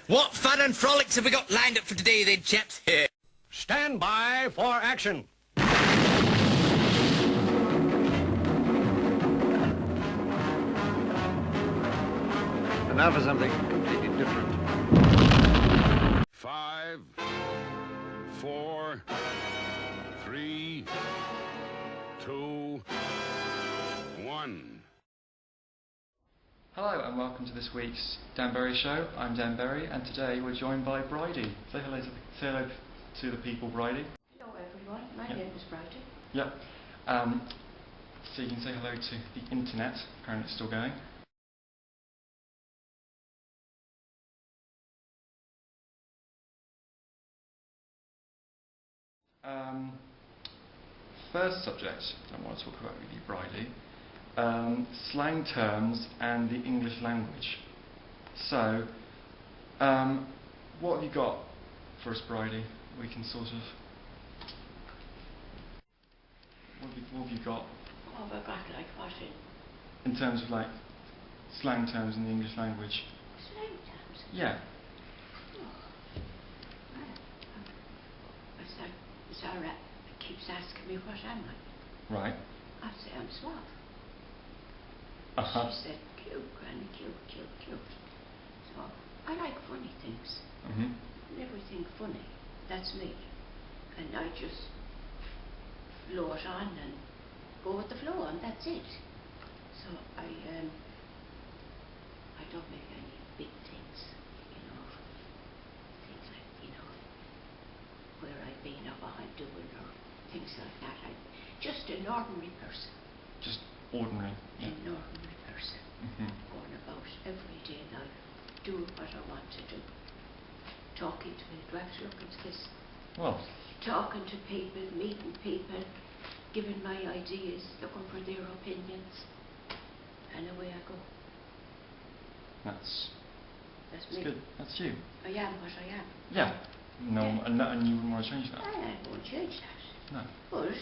What fun and frolics have we got lined up for today then, chaps? Stand by for action. And now for something completely different. 5, 4, 3, 2, 1. Hello and welcome to this week's Dan Berry Show. I'm Dan Berry and today we're joined by Bridey. Say hello to the people, Bridey. Hello everyone, my name is Bridey. Yep. So you can say hello to the internet, apparently it's still going. First subject I want to talk about with you, Bridey. Slang terms and the English language. So, what have you got for us, Bridey? We can sort of... What have you got? What have I got, like what in terms of like slang terms in the English language? Slang terms? Yeah. Sarah keeps asking me what am I? Right. I say I'm suave. Uh-huh. She said, cute, Granny, cute, cute, cute. So, I like funny things. Mm-hmm. Everything funny. That's me. And I just float on and go with the flow, and that's it. So, I don't make any big things, you know. Things like, you know, where I've been or what I'm doing or things like that. I'm just an ordinary person. Just ordinary. Yeah. An ordinary person. Mm-hmm. Going about everyday life, doing what I want to do. Talking to people. Do I have to look into this? Well. Talking to people, meeting people, giving my ideas, looking for their opinions, and away I go. That's me. good. That's you. I am what I am. Yeah. No, Yeah. and you wouldn't want to change that. I won't change that. No. But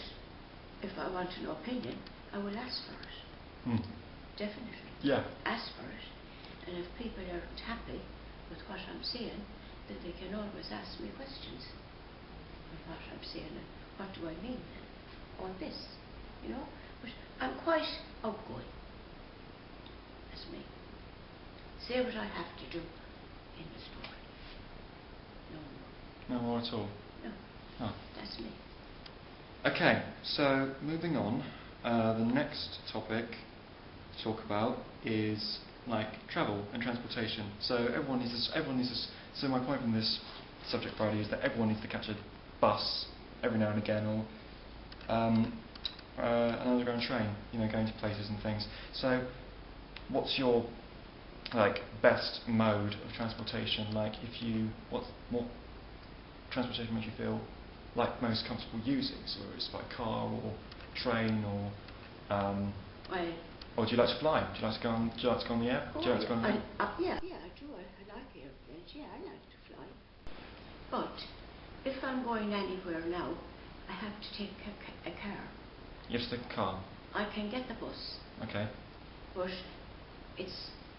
if I want an opinion, I will ask for it. Hmm. Definitely. Yeah. Ask for it. And if people aren't happy with what I'm saying, then they can always ask me questions of what I'm saying and what do I mean then on this, you know. But I'm quite outgoing. That's me. Say what I have to do in the story. No more. No more at all. No. Oh. That's me. Okay, so moving on, the next topic to talk about is like travel and transportation. So everyone needs to, so my point from this subject, Friday, is that everyone needs to catch a bus every now and again, or an underground train, you know, going to places and things. So what's your like best mode of transportation? Like if you, what transportation makes you feel like most comfortable using, so whether it's by car or train or Well, or do you like to fly? Do you like to go on the air? Do you like to go on the air? yeah, I do. I like airplanes. Yeah, I like to fly. But if I'm going anywhere now, I have to take a car. You have to take a car. I can get the bus. Okay. But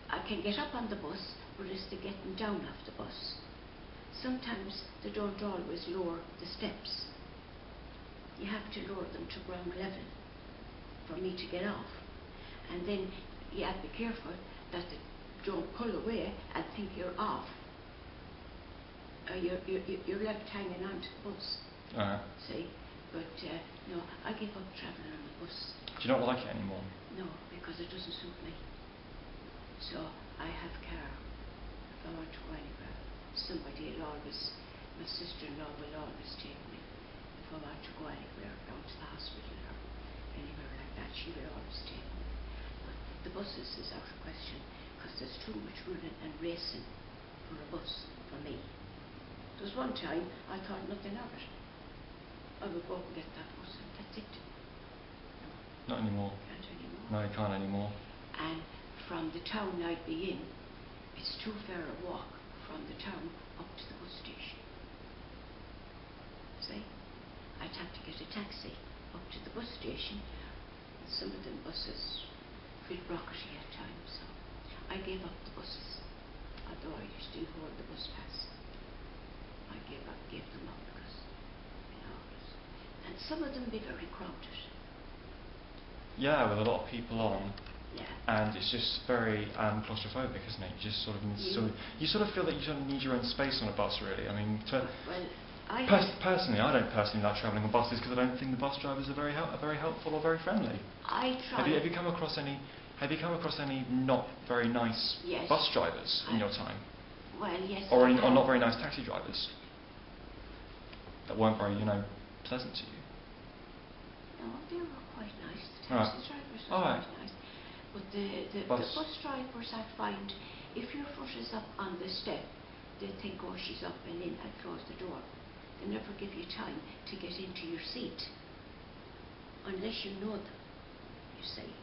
I can get up on the bus, but it's the getting down off the bus. Sometimes they don't always lower the steps. You have to lower them to ground level for me to get off. And then you have to be careful that they don't pull away and think you're off. You're left hanging on to the bus. See? But no, I give up travelling on the bus. Do you not like it anymore? No, because it doesn't suit me. So I have a car. If I want to go anywhere, somebody will always, my sister-in-law will always take me. If I want to go anywhere, down to the hospital or anywhere like that, she will always take me. But the buses is out of question, because there's too much running and racing for a bus for me. There was one time I thought nothing of it. I would go and get that bus and that's it. No, Not anymore. can't anymore. No, you can't anymore. And from the town I'd be in, it's too far a walk from the town up to the bus station. See? I'd have to get a taxi up to the bus station. Some of them buses feel rockety at times, so I gave up the buses, although I still hold the bus pass. some of them be very crowded. Yeah, with a lot of people on. Yeah. And it's just very claustrophobic, isn't it? You just sort of you sort of feel that you sort of need your own space on a bus, really. I mean, personally, I don't personally like travelling on buses because I don't think the bus drivers are very helpful or very friendly. I try. Have you come across any not very nice Yes. bus drivers in your time, Well, yes. or I or have. not very nice taxi drivers that weren't very pleasant to you? No, they were quite nice. The Right. taxi drivers were Alright. quite nice. But the Bus. bus drivers, I find, if your foot is up on the step, they think, oh, she's up and in, and close the door. They never give you time to get into your seat, unless you know them, you see.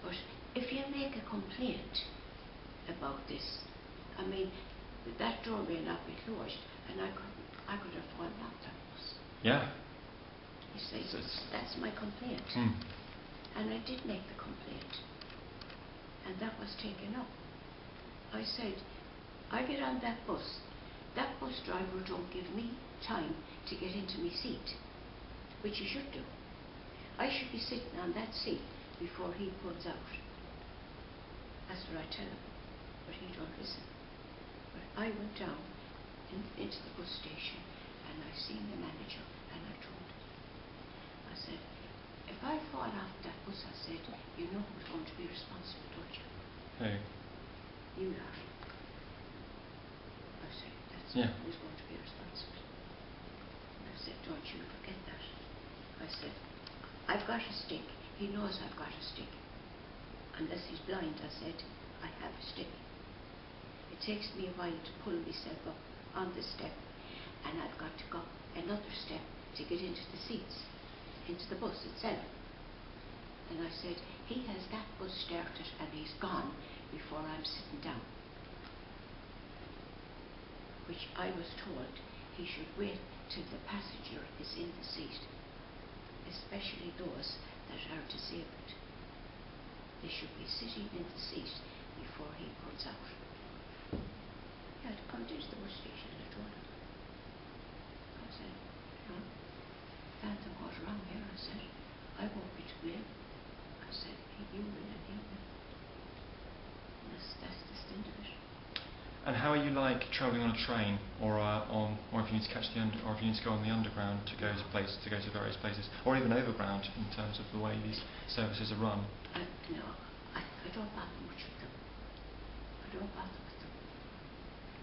But if you make a complaint about this, I mean, that door may not be closed, and I could have fallen off that bus. Yeah. You see, It's- that's my complaint. Hmm. And I did make the complaint, and that was taken up. I said, I get on that bus driver don't give me time to get into my seat, which he should do. I should be sitting on that seat before he pulls out. That's what I tell him, but he don't listen. But I went down into the bus station, and I seen the manager, and I told him. I said, if I fall off that bus, I said, you know who's going to be responsible, don't you? Who? You are. I said, that's Yeah. who's going to be responsible. And I said, don't you forget that. I said, I've got a stick. He knows I've got a stick. Unless he's blind, I said, I have a stick. It takes me a while to pull myself up on the step, and I've got to go another step to get into the seats, into the bus itself. And I said, he has that bus started and he's gone before I'm sitting down. Which I was told he should wait till the passenger is in the seat, especially those that are disabled. They should be sitting in the seat before he pulls out. He had to come into the bus station, and I told him. I said, no, Phantom goes wrong here. I said, I won't be to blame. I said, you will and he will. And that's the stint of it. And how are you like travelling on a train, or if you need to catch or if you need to go on the underground to go to various places, or even overground in terms of the way these services are run? No, I don't bother much with them. I don't bother with them.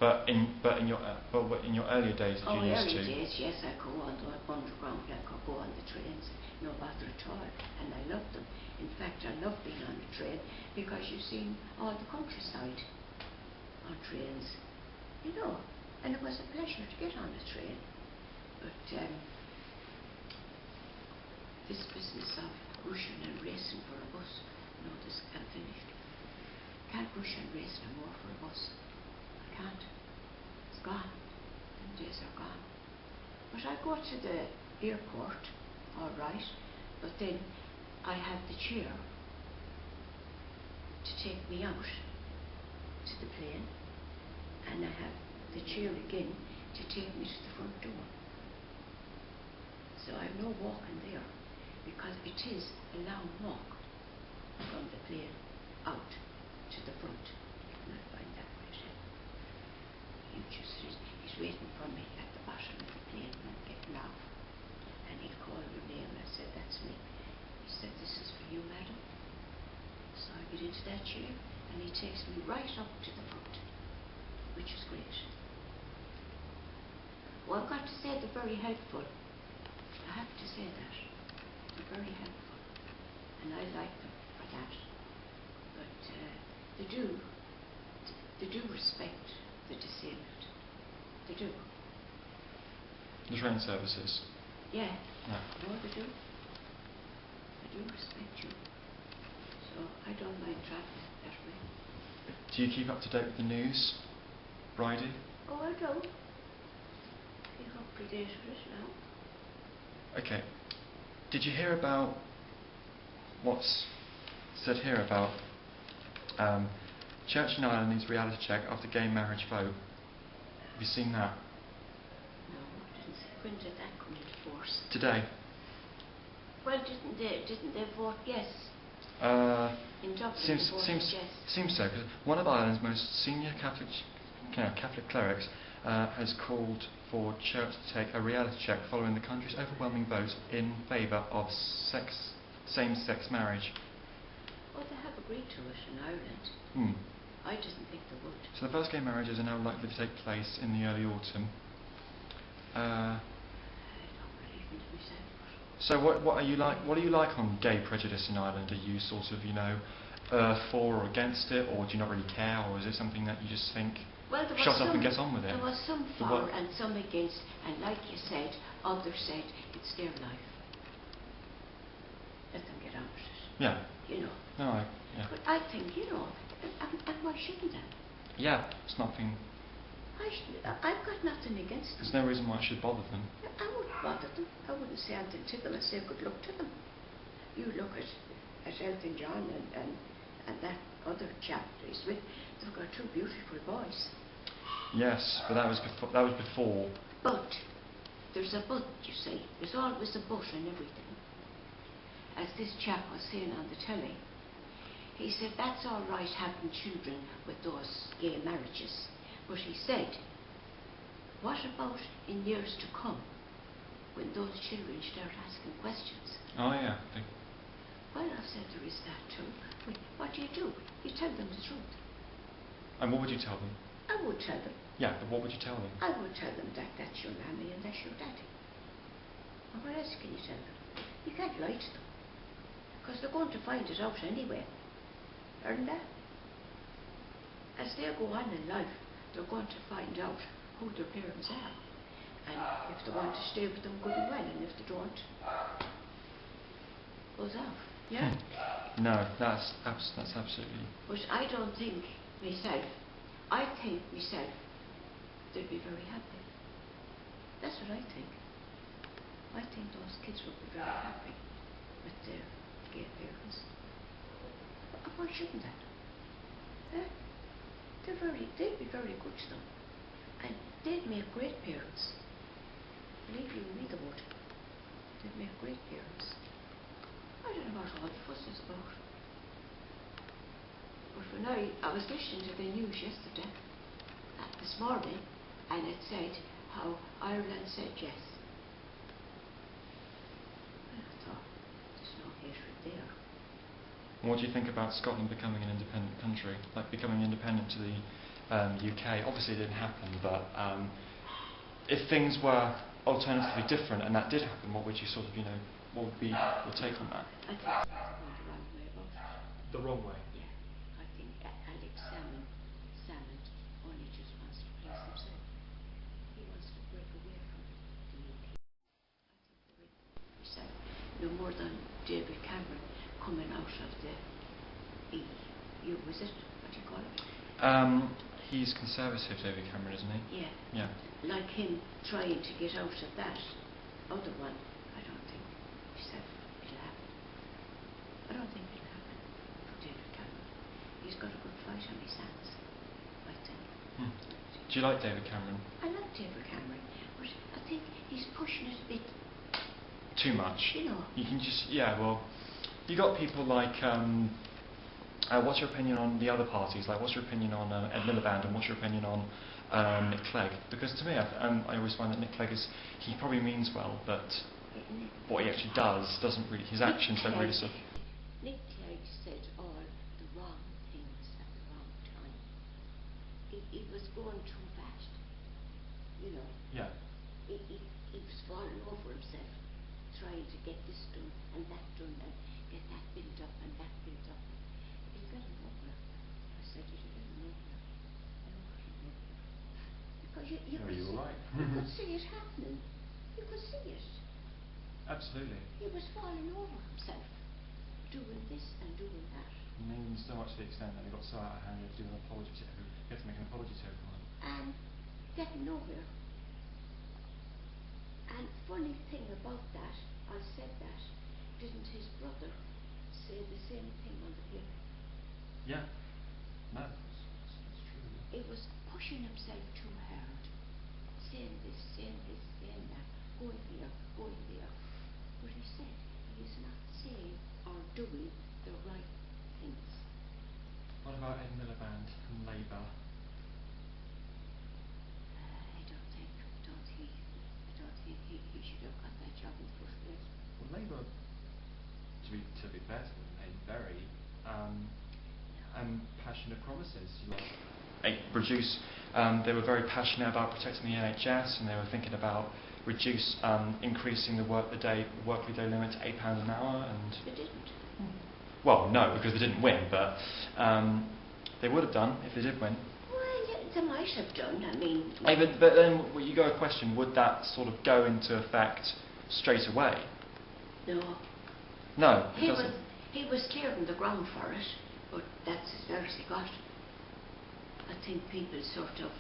But in your earlier days, did you used to? Early days, yes, I go on the underground, I could go on the trains, no bother at all, and I love them. In fact, I love being on the train because you see all the countryside on trains, and it was a pleasure to get on a train. But this business of rushing and racing for a bus, no, this can't finish. Can't rush and race no more for a bus. I can't. It's gone. The days are gone. But I go to the airport, all right, but then I have the chair to take me out to the plane, and I have the chair again to take me to the front door. So I've no walking there, because it is a long walk from the plane out to the front. And I find that great. He's waiting for me at the bottom of the plane when I'm getting off, and he'll call your name, and I said, that's me. He said, this is for you, madam. So I get into that chair, and he takes me right up to the front, which is great. Well, I've got to say they're very helpful. I have to say that. They're very helpful, and I like them for that. But they do respect the disabled. They do. The train services. Yeah. Yeah. No, they do. They do respect you. So I don't mind travelling that way. Do you keep up to date with the news, Bridey? Oh, I do. Keep up to date with it now. Okay. Did you hear about what's said here about Church in Ireland needs reality check after gay marriage vote? Have you seen that? No, I didn't see. When did that come into force? Today. Well, didn't they vote yes? In Dublin, Seems they voted seems yes. seems so. 'Cause one of Ireland's most senior Catholic clerics has called for church to take a reality check following the country's overwhelming vote in favour of same-sex marriage. Oh, they have agreed to it in Ireland. Hmm. I didn't think they would. So the first gay marriages are now likely to take place in the early autumn. I don't believe in it myself. So what are you like? What are you like on gay prejudice in Ireland? Are you sort of for or against it, or do you not really care, or is it something that you just think Well, there was shut up some, and get on with it? There was some The for what? and some against, and like you said, others said it's their life. Let them get on with it. Yeah. You know. No, yeah. But I think, you know, and why shouldn't they? Yeah, it's nothing. I've got nothing against them. There's no reason why it should bother them. I wouldn't bother them. I wouldn't say anything to them. I'd say good luck to them. You look at Elton John and that other chap he's with. They've got two beautiful boys. Yes, but that was before. That was before. But there's a but, you see. There's always a but in everything. As this chap was saying on the telly, he said that's all right having children with those gay marriages. But he said, what about in years to come, when those children start asking questions? Oh yeah. Well, I said there is that too. But what do? You tell them the truth. And what would you tell them? I would tell them. Yeah, but what would you tell them? I would tell them that that's your mammy and that's your daddy. And what else can you tell them? You can't lie to them. Because they're going to find it out anyway. Aren't they? As they go on in life, they're going to find out who their parents are. And if they want to stay with them, good and well. And if they don't, goes off. Yeah? No, that's absolutely. But I don't think myself, I think myself, they'd be very happy. That's what I think. I think those kids would be very happy with their gay parents. Why shouldn't they? Eh? They'd be very good to them. And they'd make great parents. Believe you me, they would. They'd make great parents. I don't know what all the fuss is about. But when I was listening to the news yesterday, this morning, and it said how Ireland said yes. And I thought, there's no hatred there. What do you think about Scotland becoming an independent country, like becoming independent to the UK? Obviously, it didn't happen, but if things were alternatively different and that did happen, what would you sort of, what would be your take on that? I think it's going the wrong way about it. The wrong way. Yeah, I think Alex Salmond only just wants to please himself. He wants to break away from the UK. I think the himself, no more than David Cameron coming out of the EU, is it? What do you call it? He's conservative, David Cameron, isn't he? Yeah. Yeah. Like him trying to get out of that other one, I don't think himself it'll happen. I don't think it'll happen for David Cameron. He's got a good fight on his hands, I think. Do you like David Cameron? I like David Cameron, but I think he's pushing it a bit. Too much. You know. You can just, well, you got people like, what's your opinion on the other parties? Like, what's your opinion on Ed Miliband, and what's your opinion on Nick Clegg? Because to me, I always find that Nick Clegg he probably means well, but what he actually doesn't really, his actions don't really sort of... Nick Clegg said all the wrong things at the wrong time. He was going too fast, you know. Yeah. He was falling over himself, trying to get this done and that done and get that built up and that built up. He's getting nowhere. I said, you're getting nowhere. I know you're getting nowhere. Because you No, could you see, were right. you could see it happening. You could see it. Absolutely. He was falling over himself, doing this and doing that. And even so much to the extent that he got so out of hand, he had to do an apology to him. He had to make an apology to everyone. And getting nowhere. And funny thing about that, I said that, didn't his brother say the same thing on the paper? Yeah. No, that's true. He was pushing himself too hard, saying this, saying that, going here, going there. But he said he is not saying or doing the right things. What about Ed Miliband and Labour? I don't think he should have got that job in the first place. Well, Labour, to be fair to them, made very passionate promises. They were very passionate about protecting the NHS, and they were thinking about increasing the working day limit to £8 an hour. And They didn't. well, no, because they didn't win, but they would have done if they did win. Well, yeah, they might have done. I mean, But then you go a question: would that sort of go into effect straight away? no. No, it doesn't. He was clearing the ground for it, but that's as far as he got. I think people sort of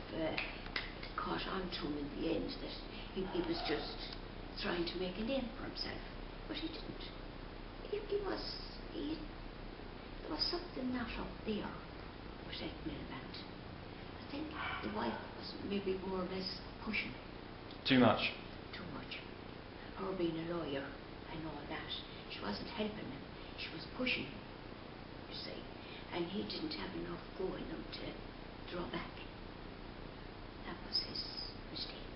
caught on to him in the end that he was just trying to make a name for himself, but he didn't. There was something not up there with Ed Miliband. I think the wife was maybe more or less pushing Too much. too much. Her being a lawyer and all that, she wasn't helping him. She was pushing him, you see, and he didn't have enough go in him to draw back. That was his mistake.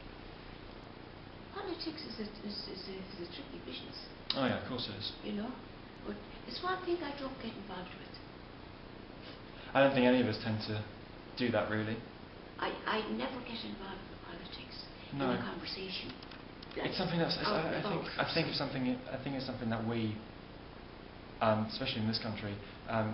Politics is a tricky business, Oh yeah, of course it is. you know, but it's one thing I don't get involved with. I don't think any of us tend to do that really. I never get involved with politics No. in a conversation. Like, It's something that's. I think it's something that we, especially in this country,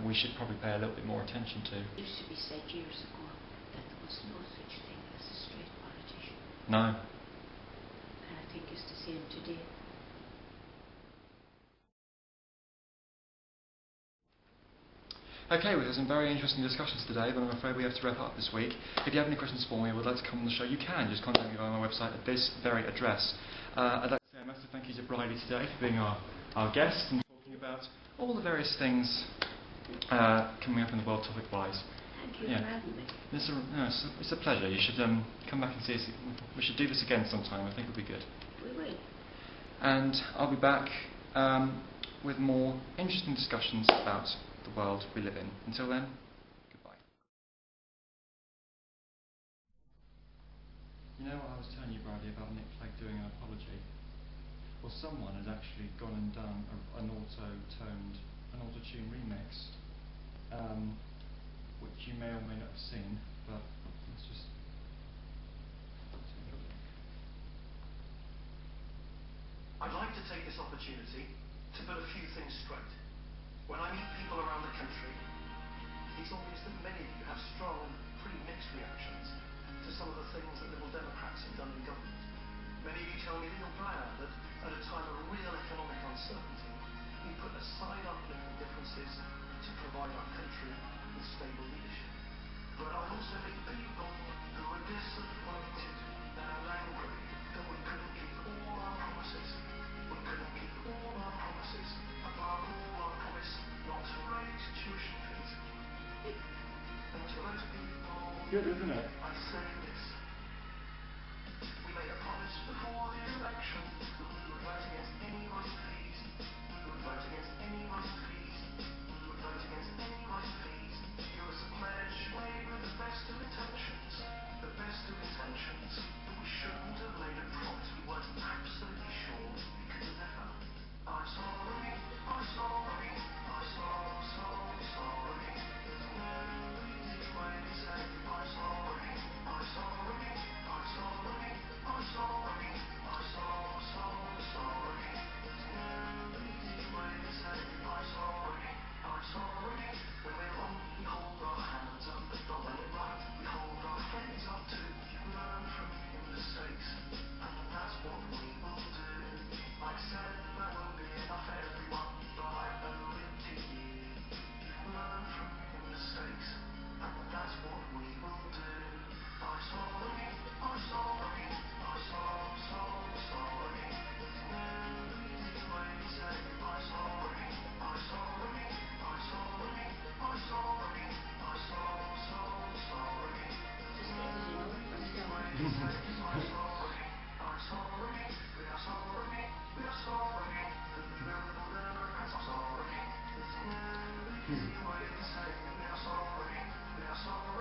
we should probably pay a little bit more attention to. It used to be said years ago that there was no such thing as a straight politician, No. and I think it's the same today. Okay, we've had some very interesting discussions today, but I'm afraid we have to wrap up this week. If you have any questions for me or would like to come on the show, you can just contact me via my website at this very address. I'd like to say a massive thank you to Bridey today for being our guest and talking about all the various things coming up in the world topic-wise. Thank you Yeah. for having me. It's a pleasure. You should come back and see us. We should do this again sometime. I think it would be good. We will. And I'll be back with more interesting discussions about the world we live in. Until then, goodbye. You know what I was telling you, Bridey, about Nick Clegg doing an apology? Well, someone has actually gone and done an auto-tune remix, which you may or may not have seen, but let's just take a look. I'd like to take this opportunity to put a few things straight. When I meet people around the country, it's obvious that many of you have strong, pretty mixed reactions to some of the things that Liberal Democrats have done in government. Many of you tell me that you're glad that at a time of real economic uncertainty, we put aside our political differences to provide our country with stable leadership. But I also meet people who are disappointed and are angry that we couldn't keep all our promises. We couldn't keep all our promises, above all our promise not to raise tuition fees. And to those people, Good, isn't it? I say this. We made a promise before the election that we would vote against anyone's fees. We would vote against anyone's fees. We would vote against anyone's fees. It was a pledge made with the best of intentions. The best of intentions. That we shouldn't have made a promise we weren't absolutely sure we could deliver. I'm sorry, I'm sorry, I'm sorry. There's no easy way to say I'm sorry. see why they say we are so free, we are so